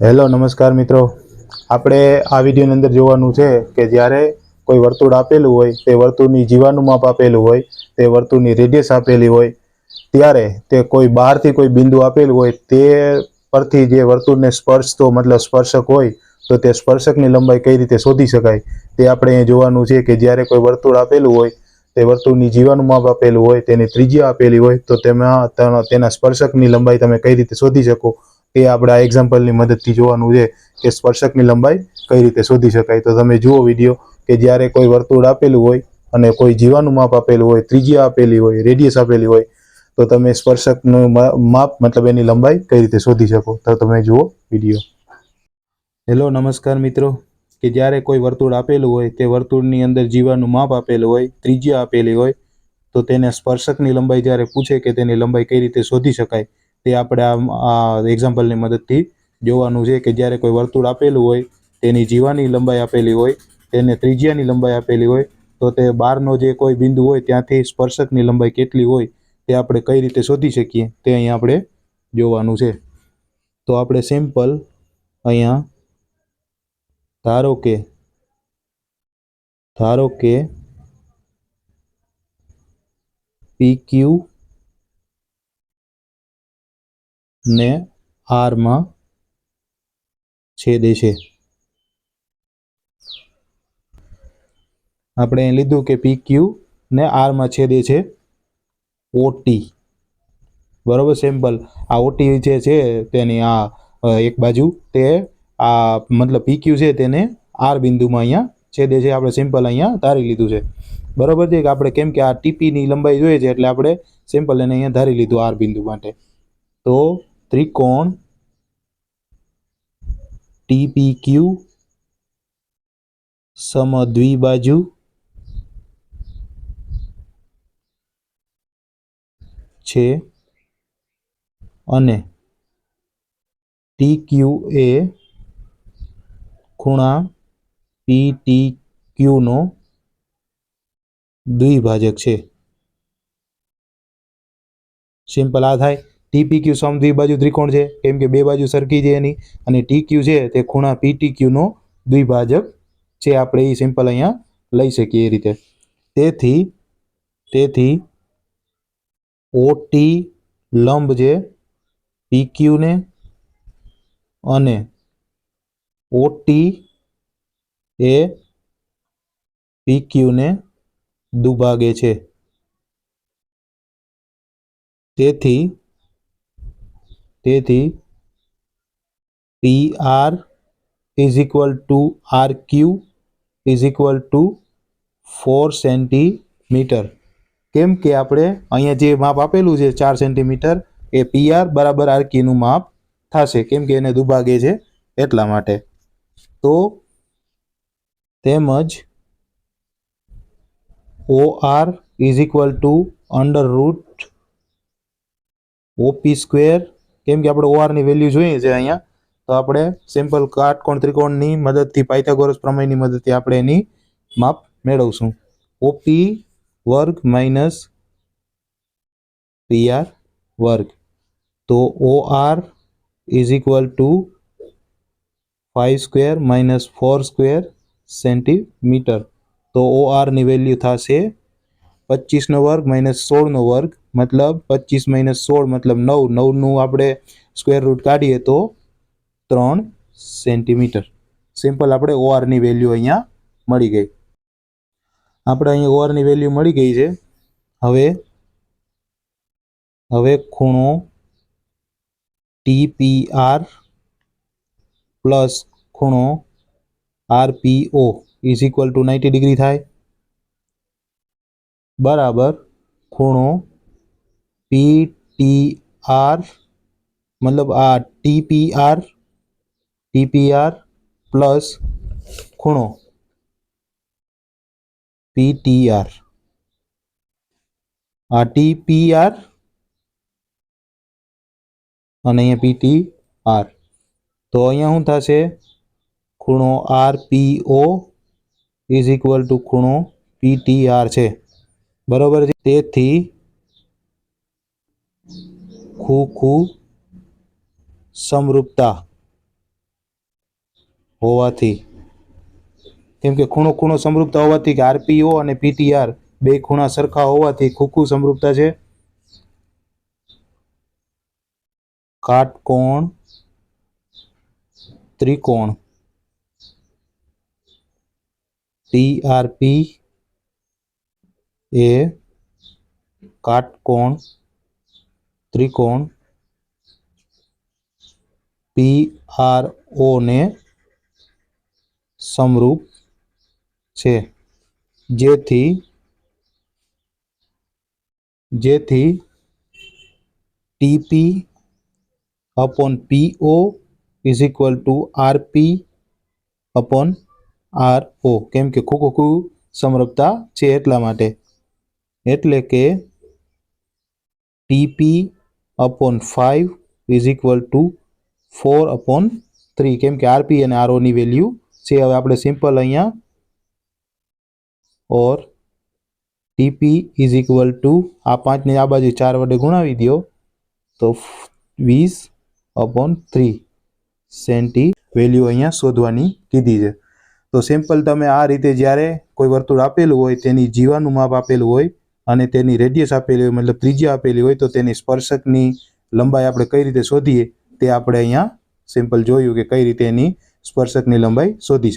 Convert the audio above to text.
Hello નમસ્કાર મિત્રો। આપણે આ વિડીયોની અંદર જોવાનું છે કે જ્યારે કોઈ વર્તુળ આપેલું હોય, તે વર્તુળની જીવાનું માપ આપેલું હોય, તે વર્તુળની રેડિયસ આપેલી હોય, ત્યારે તે કોઈ બહારથી કોઈ બિંદુ આપેલું હોય તે પરથી જે વર્તુળને સ્પર્શતો મતલબ સ્પર્શક હોય તો તે સ્પર્શકની લંબાઈ કઈ રીતે શોધી શકાય તે આપણે અહીંયા જોવાનું છે કે જ્યારે કોઈ વર્તુળ આપેલું હોય, તે વર્તુળની જીવાનું માપ આપેલું હોય, તેની ત્રિજ્યા આપેલી હોય, તો તેમાં તેના સ્પર્શકની લંબાઈ તમે કઈ રીતે શોધી શકો એ આપણે આ એક્ઝામ્પલની મદદથી જોવાનું છે કે સ્પર્શકની લંબાઈ કઈ રીતે શોધી શકાય। તો તમે જુઓ વિડીયો કે જ્યારે કોઈ વર્તુળ આપેલું હોય અને કોઈ જીવાનું માપ આપેલું હોય, ત્રિજ્યા આપેલી હોય, રેડિયસ આપેલી હોય, તો તમે સ્પર્શકનું માપ મતલબ એની લંબાઈ કઈ રીતે શોધી શકો। તો તમે જુઓ વિડીયો। હેલો નમસ્કાર મિત્રો। કે જ્યારે કોઈ વર્તુળ આપેલું હોય, તે વર્તુળની અંદર જીવાનું માપ આપેલું હોય, ત્રિજ્યા આપેલી હોય, તો તેને સ્પર્શકની લંબાઈ જ્યારે પૂછે કે તેની લંબાઈ કઈ રીતે શોધી શકાય તે આપણે આ એક્ઝામ્પલની મદદથી જોવાનું છે કે જ્યારે કોઈ વર્તુળ આપેલું હોય, તેની જીવાની લંબાઈ આપેલી હોય, તેને ત્રિજ્યાની લંબાઈ આપેલી હોય, તો તે બહારનો જે કોઈ બિંદુ હોય ત્યાંથી સ્પર્શકની લંબાઈ કેટલી હોય તે આપણે કઈ રીતે શોધી શકીએ તે અહીંયા આપણે જોવાનું છે। તો આપણે સિમ્પલ અહીંયા ધારો કે PQ ને R માં છેદે છે। આપણે લીધું કે PQ ને R માં છેદે છે OT, બરોબર। સિમ્પલ આ OT જે છે તેની આ એક બાજુ તે આ મતલબ PQ છે તેને R બિંદુમાં અહીંયા છેદે છે। આપણે સિમ્પલ અહીંયા ધારી લીધું છે, બરોબર છે કે આપણે કેમ કે આ TPની લંબાઈ જોઈએ છે એટલે આપણે સિમ્પલ એને અહીંયા ધારી લીધું R બિંદુ માટે। તો ત્રિકોણ TPQ સમદ્વિબાજુ છે અને TQ એ ખૂણા PTQ નો દ્વિભાજક છે। સિમ્પલ આ થાય TPQ સમદ્વિબાજુ ત્રિકોણ છે કેમ કે બે બાજુ સરખી છે એની, અને TQ છે તે ખૂણા PTQ નો દ્વિભાજક છે। આપણે એ સિમ્પલ અહીંયા લઈ શકીએ એ રીતે। તેથી OT લંબ છે PQ ને અને OT એ PQ ને દુભાગે છે। તેથી PR is equal two RQ is equal two 4 centimetre. કેમ કે આપણે અહીંયા જે માપ આપેલું છે 4 સેન્ટીમીટર એ PR બરાબર RQ નું માપ થશે કેમ કે એને દુભાગે છે એટલા માટે। તો તેમજ OR is equal two under route OP square, કેમ કે આપણે OR ની વેલ્યુ જોઈએ છે અહીંયા, તો આપણે સિમ્પલ કાટકોણ ત્રિકોણની મદદથી પાયથાગોરસ પ્રમેયની મદદથી આપણે એની માપ મેળવશું। OP વર્ગ માઇનસ PR વર્ગ, તો OR is equal two 5 square minus 4 square centimetre. તો OR ની વેલ્યુ થશે 25 નો વર્ગ માઇનસ 16 નો વર્ગ મતલબ 25 માઇનસ 16 મતલબ 9, 9 નું આપણે સ્ક્વેર રૂટ કાઢીએ તો 3 સેન્ટીમીટર। સિમ્પલ આપણે OR ની વેલ્યુ અહીંયા મળી ગઈ। આપણે અહીંયા OR ની વેલ્યુ મળી ગઈ છે। હવે ખૂણો TPR પ્લસ ખૂણો RPO is equal two 90 degree થાય, બરાબર ખૂણો PTR મતલબ આ TPR પ્લસ ખૂણો PTR, આ TPR અને અહીંયા PTR, તો અહીંયા શું થશે ખૂણો RPO ઇઝ ઇક્વલ ટુ ખૂણો PTR છે, બરોબર છે। તેથી ખૂ સમરૂપતા હોવાથી, કેમ કે ખૂણો ખૂણો સમરૂપતા હોવાથી કે આરપીઓ અને પીટીઆર બે ખૂણા સરખા હોવાથી ખૂખું સમરૂપતા છે. કાટકોણ ત્રિકોણ ટીઆરપી એ કાટકોણ ત્રિકોણ પીઆરઓ ને સમરૂપ છે, જેથી TP upon PO is equal to RP upon RO, કેમ કે ખૂખું સમરૂપતા છે એટલા માટે. એટલે કે TP upon 5 is equal to 4/3, કેમ કે આરપી અને આરઓની વેલ્યુ છે. હવે આપણે સિમ્પલ અહીંયા ઓર ટીપી ઇઝ ઇક્વલ ટુ આ 5ને આ બાજુ 4 વડે ગુણાવી દો તો 20/3 સેન્ટી વેલ્યુ અહીંયા શોધવાની કીધી છે. તો સિમ્પલ તમે આ રીતે જ્યારે કોઈ વર્તુળ આપેલું હોય, તેની જીવાનું માપ આપેલું હોય અને તેની રેડિયસ આપેલી હોય, મતલબ ત્રિજ્યા આપેલી હોય, તો તેની સ્પર્શકની લંબાઈ આપણે કઈ રીતે શોધીએ તે આપણે અહીંયા સિમ્પલ જોયું કે કઈ રીતે એની સ્પર્શકની લંબાઈ શોધી શકાય.